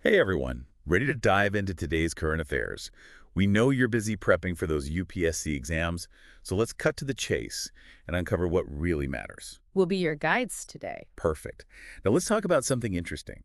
Hey everyone, ready to dive into today's current affairs? We know you're busy prepping for those UPSC exams, so let's cut to the chase and uncover what really matters. Will be your guides today. Perfect. Now let's talk about something interesting.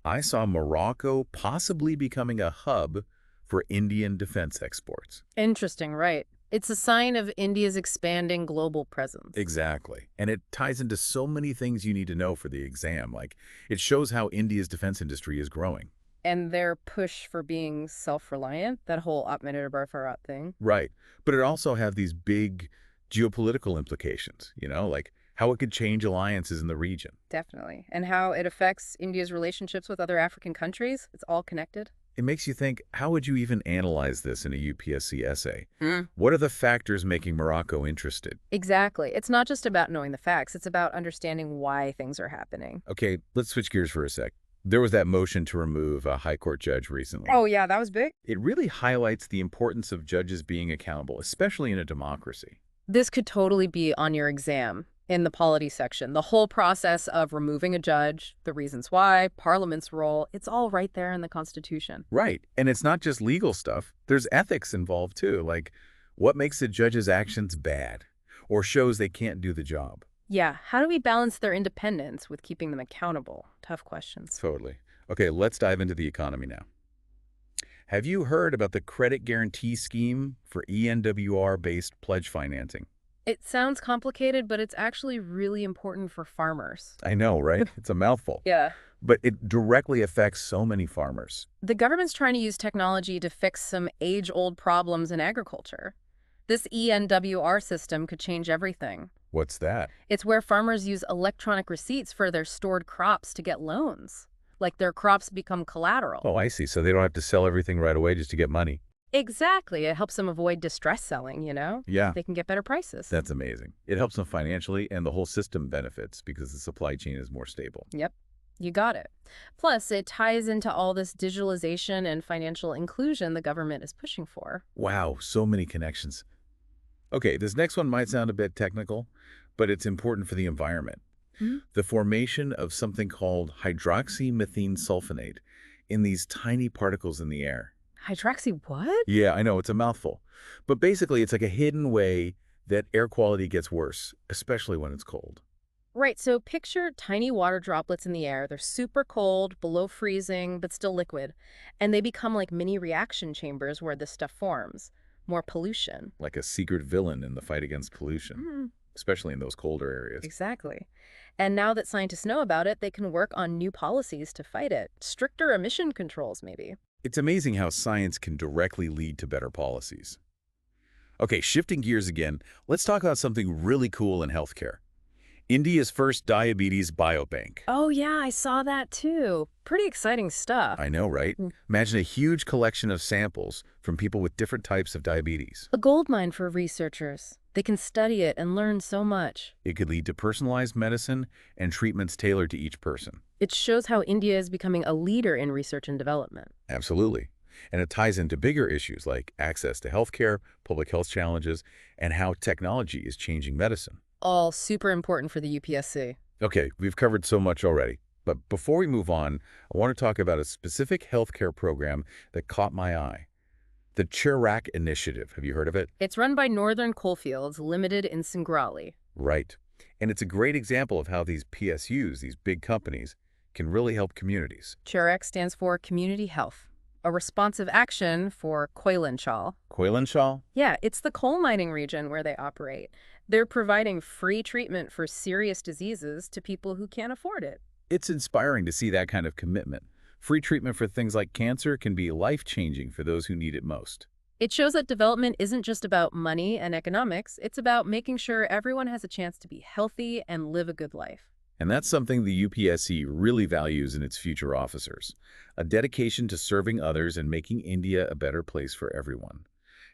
I saw Morocco possibly becoming a hub for Indian defense exports. Interesting, right? It's a sign of India's expanding global presence. Exactly. And it ties into so many things you need to know for the exam. Like, it shows how India's defense industry is growing. And their push for being self-reliant, that whole Atmanirbhar Bharat thing. Right. But it also have these big geopolitical implications, like how it could change alliances in the region. Definitely. And how it affects India's relationships with other African countries. It's all connected. It makes you think, how would you even analyze this in a UPSC essay? Hmm. What are the factors making Morocco interested? Exactly. It's not just about knowing the facts. It's about understanding why things are happening. Okay, let's switch gears for a sec. There was that motion to remove a high court judge recently. Oh, yeah, that was big. It really highlights the importance of judges being accountable, especially in a democracy. This could totally be on your exam in the polity section. The whole process of removing a judge, the reasons why, Parliament's role, it's all right there in the Constitution. Right. And it's not just legal stuff. There's ethics involved too, like what makes a judge's actions bad or shows they can't do the job. Yeah, how do we balance their independence with keeping them accountable? Tough questions. Totally. Okay, let's dive into the economy now. Have you heard about the credit guarantee scheme for ENWR-based pledge financing? It sounds complicated, but it's actually really important for farmers. I know, right? It's a mouthful. Yeah. But it directly affects so many farmers. The government's trying to use technology to fix some age-old problems in agriculture. This ENWR system could change everything. What's that? It's where farmers use electronic receipts for their stored crops to get loans. Like their crops become collateral. Oh, I see. So they don't have to sell everything right away just to get money. Exactly. It helps them avoid distress selling, Yeah, They can get better prices. that's amazing. It helps them financially, and the whole system benefits because the supply chain is more stable. Yep, you got it. Plus, it ties into all this digitalization and financial inclusion the government is pushing for. Wow, so many connections. Okay, this next one might sound a bit technical, but it's important for the environment. Hmm? The formation of something called hydroxymethane sulfonate in these tiny particles in the air. Hydroxy what? Yeah, I know, it's a mouthful. But basically, it's like a hidden way that air quality gets worse, especially when it's cold. Right, so picture tiny water droplets in the air. They're super cold, below freezing, but still liquid. And they become like mini reaction chambers where this stuff forms. More pollution. Like a secret villain in the fight against pollution, Mm, especially in those colder areas. exactly. And now that scientists know about it, they can work on new policies to fight it. Stricter emission controls, maybe. It's amazing how science can directly lead to better policies. Okay, shifting gears again, let's talk about something really cool in healthcare. India's first diabetes biobank. Oh, yeah, I saw that too. Pretty exciting stuff. I know, right? Mm. Imagine a huge collection of samples from people with different types of diabetes. A goldmine for researchers. They can study it and learn so much. It could lead to personalized medicine and treatments tailored to each person. It shows how India is becoming a leader in research and development. Absolutely. And it ties into bigger issues like access to healthcare, public health challenges, and how technology is changing medicine. All super important for the UPSC. Okay, we've covered so much already. But before we move on, I want to talk about a specific healthcare program that caught my eye. The CHARAK initiative. Have you heard of it? It's run by Northern Coalfields Limited in Singrauli. Right. And it's a great example of how these PSUs, these big companies, can really help communities. CHARAK stands for Community Health, a responsive action for Koilanchal. Koilanshal? Yeah, it's the coal mining region where they operate. They're providing free treatment for serious diseases to people who can't afford it. It's inspiring to see that kind of commitment. Free treatment for things like cancer can be life-changing for those who need it most. It shows that development isn't just about money and economics. It's about making sure everyone has a chance to be healthy and live a good life. And that's something the UPSC really values in its future officers, a dedication to serving others and making India a better place for everyone.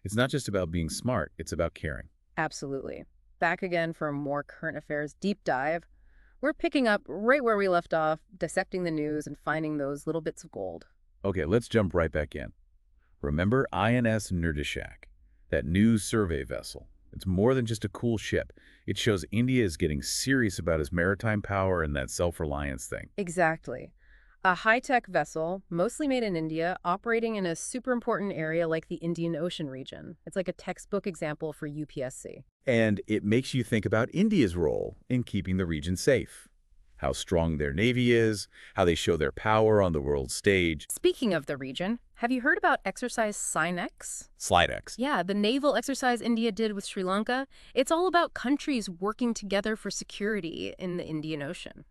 It's not just about being smart, it's about caring. Absolutely. Back again for a more current affairs deep dive. We're picking up right where we left off, dissecting the news and finding those little bits of gold. Okay, let's jump right back in. Remember INS Nirdeshak, that news survey vessel? It's more than just a cool ship. It shows India is getting serious about its maritime power and that self-reliance thing. Exactly. A high-tech vessel, mostly made in India, operating in a super important area like the Indian Ocean region. It's like a textbook example for UPSC. And it makes you think about India's role in keeping the region safe, how strong their navy is, how they show their power on the world stage. Speaking of the region, have you heard about exercise SLINEX? SLINEX. Yeah, the naval exercise India did with Sri Lanka. It's all about countries working together for security in the Indian Ocean.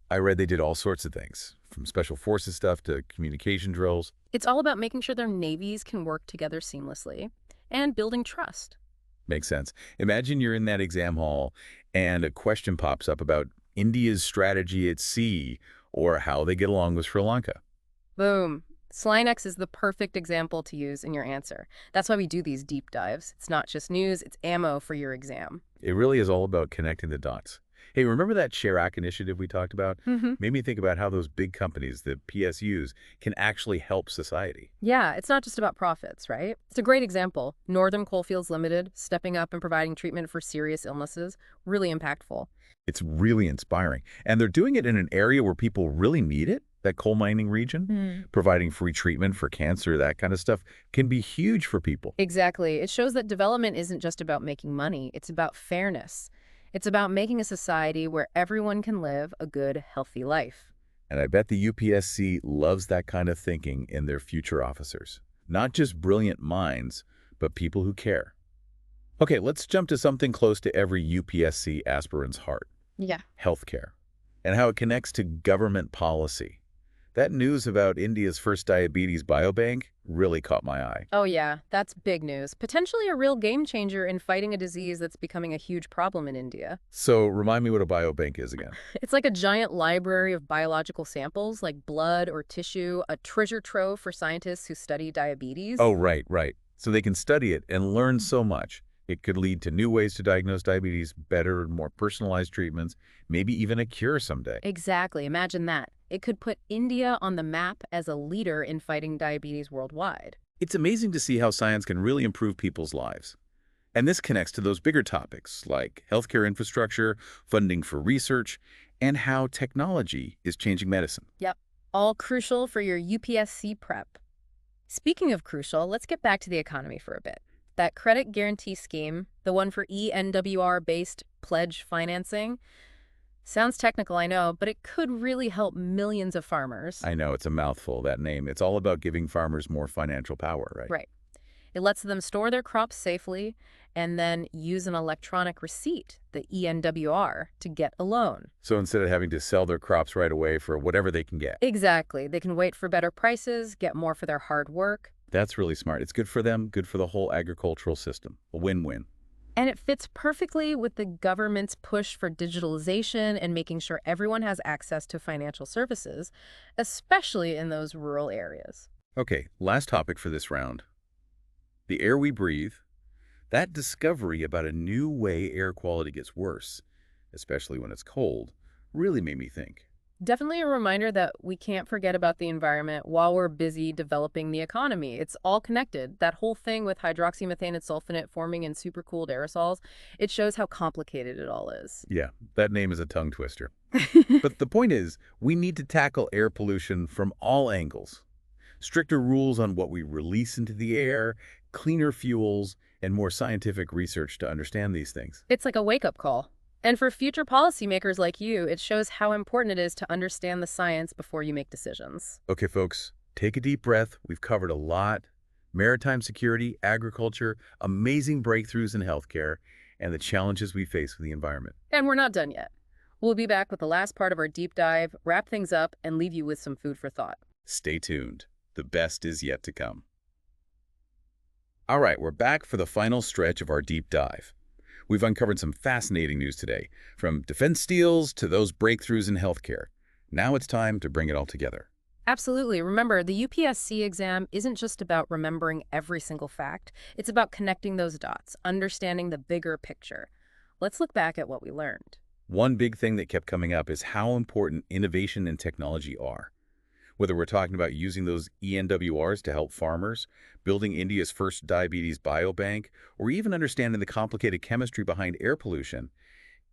I read they did all sorts of things, from special forces stuff to communication drills. It's all about making sure their navies can work together seamlessly and building trust. Makes sense. Imagine you're in that exam hall and a question pops up about India's strategy at sea or how they get along with Sri Lanka. Boom. SLINEX is the perfect example to use in your answer. That's why we do these deep dives. It's not just news, it's ammo for your exam. It really is all about connecting the dots. Hey, remember that CHARAK initiative we talked about? Mm-hmm. Made me think about how those big companies, the PSUs, can actually help society. Yeah, it's not just about profits, right? It's a great example. Northern Coalfields Limited, stepping up and providing treatment for serious illnesses, really impactful. It's really inspiring. And they're doing it in an area where people really need it, that coal mining region. Providing free treatment for cancer, that kind of stuff, can be huge for people. Exactly. It shows that development isn't just about making money, it's about fairness. It's about making a society where everyone can live a good, healthy life. And I bet the UPSC loves that kind of thinking in their future officers. Not just brilliant minds, but people who care. Okay, let's jump to something close to every UPSC aspirant's heart. Yeah. Healthcare, and how it connects to government policy. That news about India's first diabetes biobank really caught my eye. Oh yeah, that's big news. Potentially a real game changer in fighting a disease that's becoming a huge problem in India. So remind me what a biobank is again. It's like a giant library of biological samples like blood or tissue, a treasure trove for scientists who study diabetes. Oh, right. So they can study it and learn so much. It could lead to new ways to diagnose diabetes, better, more personalized treatments, maybe even a cure someday. Exactly. Imagine that. It could put India on the map as a leader in fighting diabetes worldwide. It's amazing to see how science can really improve people's lives. And this connects to those bigger topics like healthcare infrastructure, funding for research, and how technology is changing medicine. Yep. All crucial for your UPSC prep. Speaking of crucial, let's get back to the economy for a bit. That credit guarantee scheme, the one for ENWR-based pledge financing, sounds technical, I know, but it could really help millions of farmers. I know, it's a mouthful, that name. It's all about giving farmers more financial power, right? Right. It lets them store their crops safely and then use an electronic receipt, the ENWR, to get a loan. So instead of having to sell their crops right away for whatever they can get. Exactly. They can wait for better prices, get more for their hard work. That's really smart. It's good for them, good for the whole agricultural system. A win-win. And it fits perfectly with the government's push for digitalization and making sure everyone has access to financial services, especially in those rural areas. Okay, last topic for this round. The air we breathe. That discovery about a new way air quality gets worse, especially when it's cold, really made me think. Definitely a reminder that we can't forget about the environment while we're busy developing the economy. It's all connected. That whole thing with hydroxymethane and sulfonate forming in supercooled aerosols, it shows how complicated it all is. Yeah, that name is a tongue twister. But the point is, we need to tackle air pollution from all angles. Stricter rules on what we release into the air, cleaner fuels, and more scientific research to understand these things. It's like a wake-up call. And for future policymakers like you, it shows how important it is to understand the science before you make decisions. Okay, folks, take a deep breath. We've covered a lot. Maritime security, agriculture, amazing breakthroughs in healthcare, and the challenges we face with the environment. And we're not done yet. We'll be back with the last part of our deep dive, wrap things up, and leave you with some food for thought. Stay tuned. The best is yet to come. All right, we're back for the final stretch of our deep dive. We've uncovered some fascinating news today, from defense deals to those breakthroughs in healthcare. Now it's time to bring it all together. Absolutely. Remember, the UPSC exam isn't just about remembering every single fact. It's about connecting those dots, understanding the bigger picture. Let's look back at what we learned. One big thing that kept coming up is how important innovation and technology are. Whether we're talking about using those ENWRs to help farmers, building India's first diabetes biobank, or even understanding the complicated chemistry behind air pollution,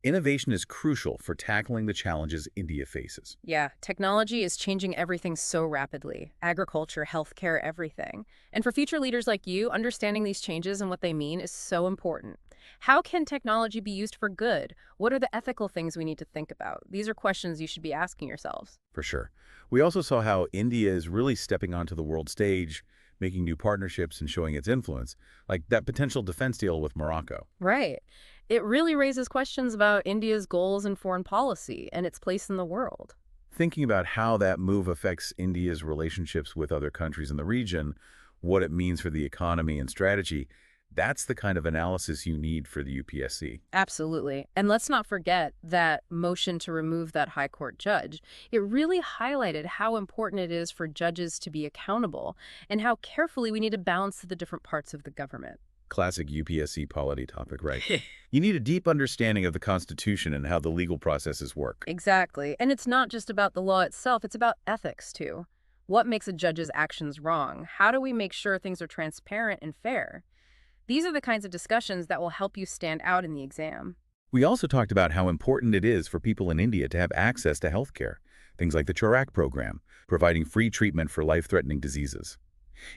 Innovation is crucial for tackling the challenges India faces. Yeah, technology is changing everything so rapidly. Agriculture, healthcare, everything. And for future leaders like you, understanding these changes and what they mean is so important. How can technology be used for good? What are the ethical things we need to think about? These are questions you should be asking yourselves. For sure. We also saw how India is really stepping onto the world stage, making new partnerships and showing its influence, like that potential defense deal with Morocco. Right. It really raises questions about India's goals in foreign policy and its place in the world. Thinking about how that move affects India's relationships with other countries in the region, what it means for the economy and strategy, that's the kind of analysis you need for the UPSC. Absolutely. And let's not forget that motion to remove that high court judge. It really highlighted how important it is for judges to be accountable and how carefully we need to balance the different parts of the government. Classic UPSC polity topic, right? You need a deep understanding of the Constitution and how the legal processes work. Exactly. And it's not just about the law itself, it's about ethics too. What makes a judge's actions wrong? How do we make sure things are transparent and fair? These are the kinds of discussions that will help you stand out in the exam. We also talked about how important it is for people in India to have access to healthcare, things like the CHARAK program, providing free treatment for life-threatening diseases.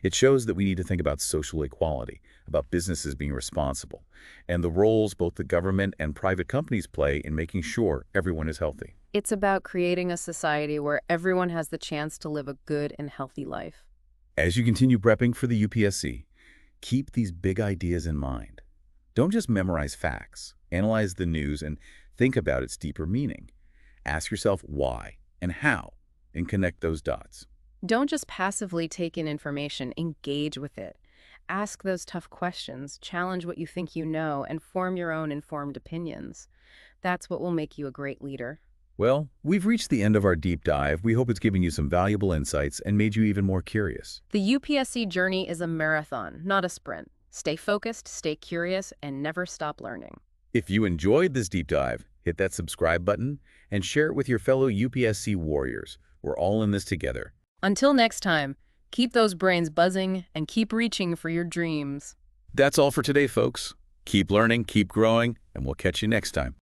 It shows that we need to think about social equality, about businesses being responsible, and the roles both the government and private companies play in making sure everyone is healthy. It's about creating a society where everyone has the chance to live a good and healthy life. As you continue prepping for the UPSC, keep these big ideas in mind. Don't just memorize facts, analyze the news, and think about its deeper meaning. Ask yourself why and how, and connect those dots. Don't just passively take in information, engage with it. Ask those tough questions, challenge what you think you know, and form your own informed opinions. That's what will make you a great leader. Well, we've reached the end of our deep dive. We hope it's given you some valuable insights and made you even more curious. The UPSC journey is a marathon, not a sprint. Stay focused, stay curious, and never stop learning. If you enjoyed this deep dive, hit that subscribe button and share it with your fellow UPSC warriors. We're all in this together. Until next time, keep those brains buzzing and keep reaching for your dreams. That's all for today, folks. Keep learning, keep growing, and we'll catch you next time.